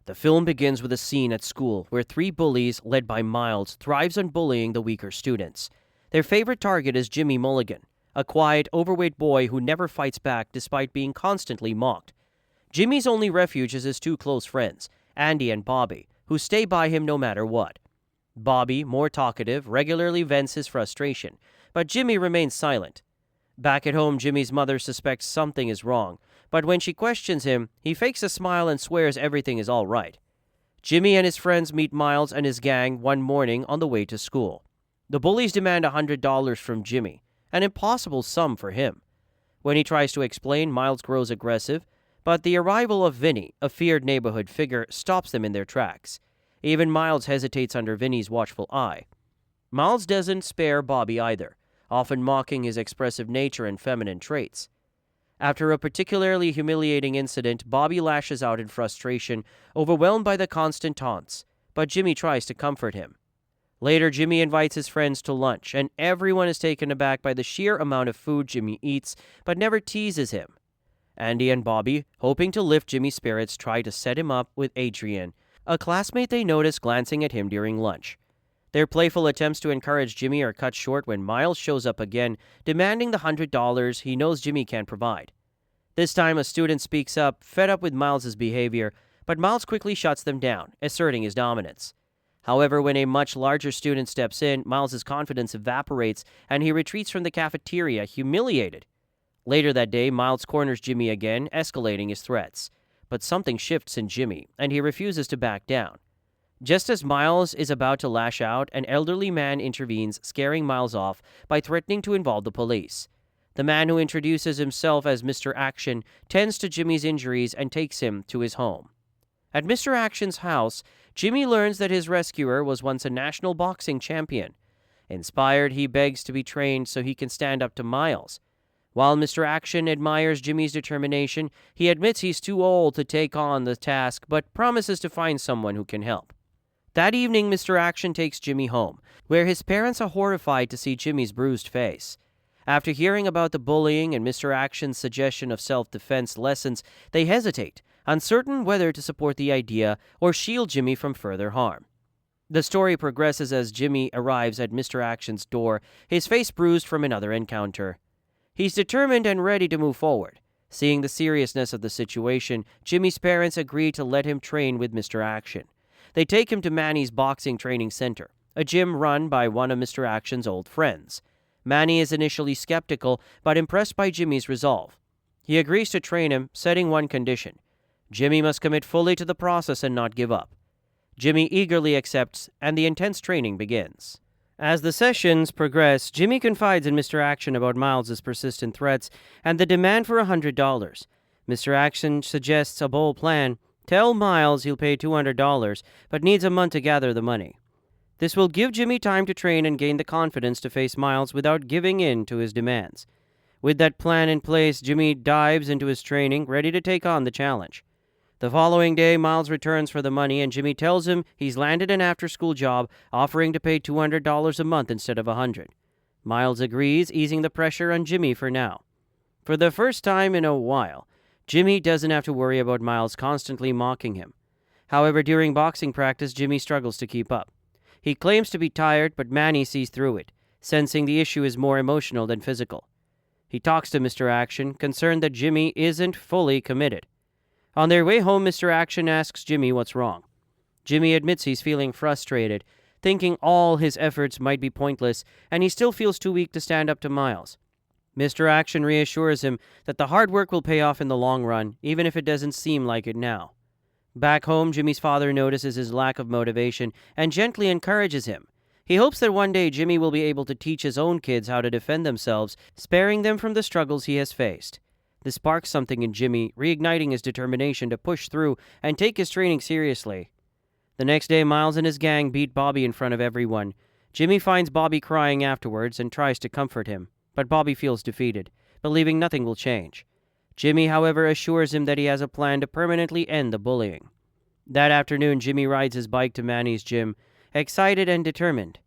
The film begins with a scene at school where three bullies, led by Miles, thrives on bullying the weaker students. Their favorite target is Jimmy Mulligan, a quiet, overweight boy who never fights back despite being constantly mocked. Jimmy's only refuge is his two close friends, Andy and Bobby, who stay by him no matter what. Bobby, more talkative, regularly vents his frustration, but Jimmy remains silent. Back at home, Jimmy's mother suspects something is wrong, but when she questions him, he fakes a smile and swears everything is all right. Jimmy and his friends meet Miles and his gang one morning on the way to school. The bullies demand $100 from Jimmy, an impossible sum for him. When he tries to explain, Miles grows aggressive, but the arrival of Vinny, a feared neighborhood figure, stops them in their tracks. Even Miles hesitates under Vinny's watchful eye. Miles doesn't spare Bobby either, often mocking his expressive nature and feminine traits. After a particularly humiliating incident, Bobby lashes out in frustration, overwhelmed by the constant taunts, but Jimmy tries to comfort him. Later, Jimmy invites his friends to lunch, and everyone is taken aback by the sheer amount of food Jimmy eats, but never teases him. Andy and Bobby, hoping to lift Jimmy's spirits, try to set him up with Adrian, a classmate they notice glancing at him during lunch. Their playful attempts to encourage Jimmy are cut short when Miles shows up again, demanding the $100 he knows Jimmy can't provide. This time, a student speaks up, fed up with Miles's behavior, but Miles quickly shuts them down, asserting his dominance. However, when a much larger student steps in, Miles's confidence evaporates and he retreats from the cafeteria, humiliated. Later that day, Miles corners Jimmy again, escalating his threats. But something shifts in Jimmy, and he refuses to back down. Just as Miles is about to lash out, an elderly man intervenes, scaring Miles off by threatening to involve the police. The man, who introduces himself as Mr. Action, tends to Jimmy's injuries and takes him to his home. At Mr. Action's house, Jimmy learns that his rescuer was once a national boxing champion. Inspired, he begs to be trained so he can stand up to Miles. While Mr. Action admires Jimmy's determination, he admits he's too old to take on the task, but promises to find someone who can help. That evening, Mr. Action takes Jimmy home, where his parents are horrified to see Jimmy's bruised face. After hearing about the bullying and Mr. Action's suggestion of self-defense lessons, they hesitate, uncertain whether to support the idea or shield Jimmy from further harm. The story progresses as Jimmy arrives at Mr. Action's door, his face bruised from another encounter. He's determined and ready to move forward. Seeing the seriousness of the situation, Jimmy's parents agree to let him train with Mr. Action. They take him to Manny's boxing training center, a gym run by one of Mr. Action's old friends. Manny is initially skeptical, but impressed by Jimmy's resolve. He agrees to train him, setting one condition: Jimmy must commit fully to the process and not give up. Jimmy eagerly accepts, and the intense training begins. As the sessions progress, Jimmy confides in Mr. Action about Miles's persistent threats and the demand for $100. Mr. Action suggests a bold plan: tell Miles he'll pay $200, but needs a month to gather the money. This will give Jimmy time to train and gain the confidence to face Miles without giving in to his demands. With that plan in place, Jimmy dives into his training, ready to take on the challenge. The following day, Miles returns for the money, and Jimmy tells him he's landed an after-school job, offering to pay $200 a month instead of $100. Miles agrees, easing the pressure on Jimmy for now. For the first time in a while, Jimmy doesn't have to worry about Miles constantly mocking him. However, during boxing practice, Jimmy struggles to keep up. He claims to be tired, but Manny sees through it, sensing the issue is more emotional than physical. He talks to Mr. Action, concerned that Jimmy isn't fully committed. On their way home, Mr. Action asks Jimmy what's wrong. Jimmy admits he's feeling frustrated, thinking all his efforts might be pointless, and he still feels too weak to stand up to Miles. Mr. Action reassures him that the hard work will pay off in the long run, even if it doesn't seem like it now. Back home, Jimmy's father notices his lack of motivation and gently encourages him. He hopes that one day Jimmy will be able to teach his own kids how to defend themselves, sparing them from the struggles he has faced. This sparks something in Jimmy, reigniting his determination to push through and take his training seriously. The next day, Miles and his gang beat Bobby in front of everyone. Jimmy finds Bobby crying afterwards and tries to comfort him, but Bobby feels defeated, believing nothing will change. Jimmy, however, assures him that he has a plan to permanently end the bullying. That afternoon, Jimmy rides his bike to Manny's gym, excited and determined.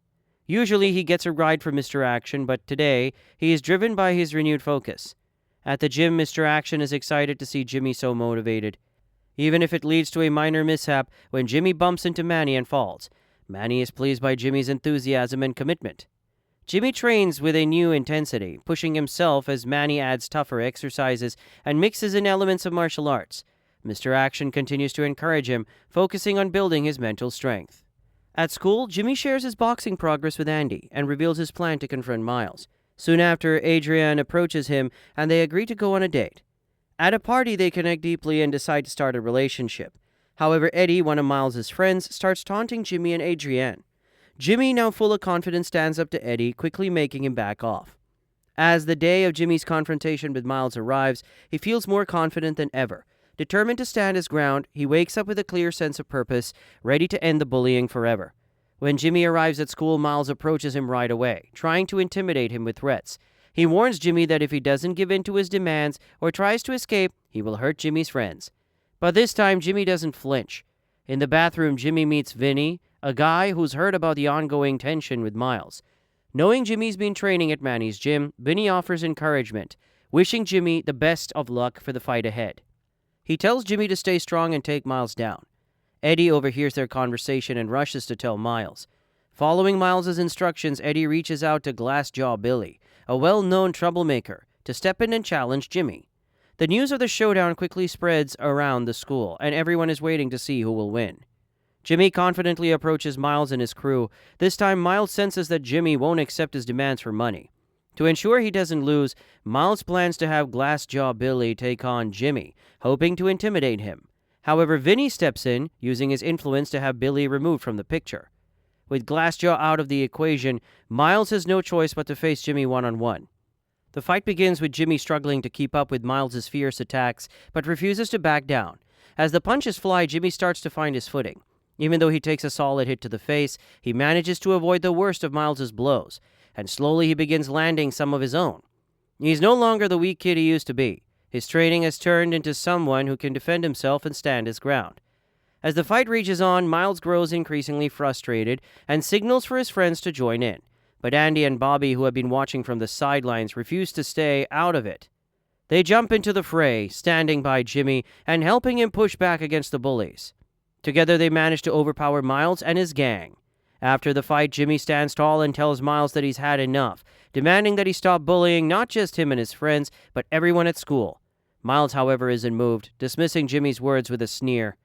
Usually he gets a ride from Mr. Action, but today he is driven by his renewed focus. At the gym, Mr. Action is excited to see Jimmy so motivated. even if it leads to a minor mishap when Jimmy bumps into Manny and falls. Manny is pleased by Jimmy's enthusiasm and commitment. Jimmy trains with a new intensity, pushing himself as Manny adds tougher exercises and mixes in elements of martial arts. Mr. Action continues to encourage him, focusing on building his mental strength. At school, Jimmy shares his boxing progress with Andy and reveals his plan to confront Miles. Soon after, Adrienne approaches him and they agree to go on a date. At a party, they connect deeply and decide to start a relationship. However, Eddie, one of Miles' friends, starts taunting Jimmy and Adrienne. Jimmy, now full of confidence, stands up to Eddie, quickly making him back off. As the day of Jimmy's confrontation with Miles arrives, he feels more confident than ever. Determined to stand his ground, he wakes up with a clear sense of purpose, ready to end the bullying forever. When Jimmy arrives at school, Miles approaches him right away, trying to intimidate him with threats. He warns Jimmy that if he doesn't give in to his demands or tries to escape, he will hurt Jimmy's friends. But this time, Jimmy doesn't flinch. In the bathroom, Jimmy meets Vinny, a guy who's heard about the ongoing tension with Miles. Knowing Jimmy's been training at Manny's gym, Vinny offers encouragement, wishing Jimmy the best of luck for the fight ahead. He tells Jimmy to stay strong and take Miles down. Eddie overhears their conversation and rushes to tell Miles. Following Miles' instructions, Eddie reaches out to Glassjaw Billy, a well-known troublemaker, to step in and challenge Jimmy. The news of the showdown quickly spreads around the school, and everyone is waiting to see who will win. Jimmy confidently approaches Miles and his crew. This time, Miles senses that Jimmy won't accept his demands for money. To ensure he doesn't lose, Miles plans to have Glassjaw Billy take on Jimmy, hoping to intimidate him. However, Vinny steps in, using his influence to have Billy removed from the picture. With Glassjaw out of the equation, Miles has no choice but to face Jimmy one-on-one. The fight begins with Jimmy struggling to keep up with Miles' fierce attacks, but refuses to back down. As the punches fly, Jimmy starts to find his footing. Even though he takes a solid hit to the face, he manages to avoid the worst of Miles' blows, and slowly he begins landing some of his own. He's no longer the weak kid he used to be. His training has turned into someone who can defend himself and stand his ground. As the fight rages on, Miles grows increasingly frustrated and signals for his friends to join in. But Andy and Bobby, who have been watching from the sidelines, refuse to stay out of it. They jump into the fray, standing by Jimmy and helping him push back against the bullies. Together they manage to overpower Miles and his gang. After the fight, Jimmy stands tall and tells Miles that he's had enough, demanding that he stop bullying not just him and his friends, but everyone at school. Miles, however, isn't moved, dismissing Jimmy's words with a sneer.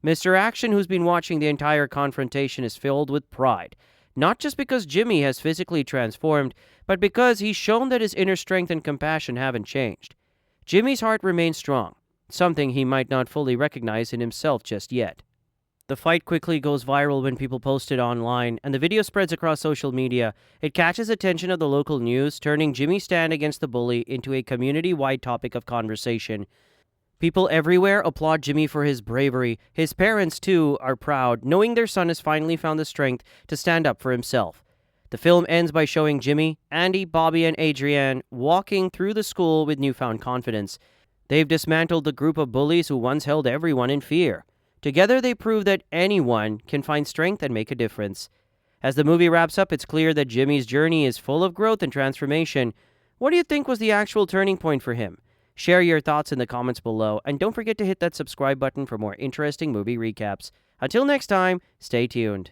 Mr. Action, who's been watching the entire confrontation, is filled with pride, not just because Jimmy has physically transformed, but because he's shown that his inner strength and compassion haven't changed. Jimmy's heart remains strong, something he might not fully recognize in himself just yet. The fight quickly goes viral when people post it online, and the video spreads across social media. It catches attention of the local news, turning Jimmy's stand against the bully into a community-wide topic of conversation. People everywhere applaud Jimmy for his bravery. His parents, too, are proud, knowing their son has finally found the strength to stand up for himself. The film ends by showing Jimmy, Andy, Bobby, and Adrienne walking through the school with newfound confidence. They've dismantled the group of bullies who once held everyone in fear. Together, they prove that anyone can find strength and make a difference. As the movie wraps up, it's clear that Jimmy's journey is full of growth and transformation. What do you think was the actual turning point for him? Share your thoughts in the comments below, and don't forget to hit that subscribe button for more interesting movie recaps. Until next time, stay tuned.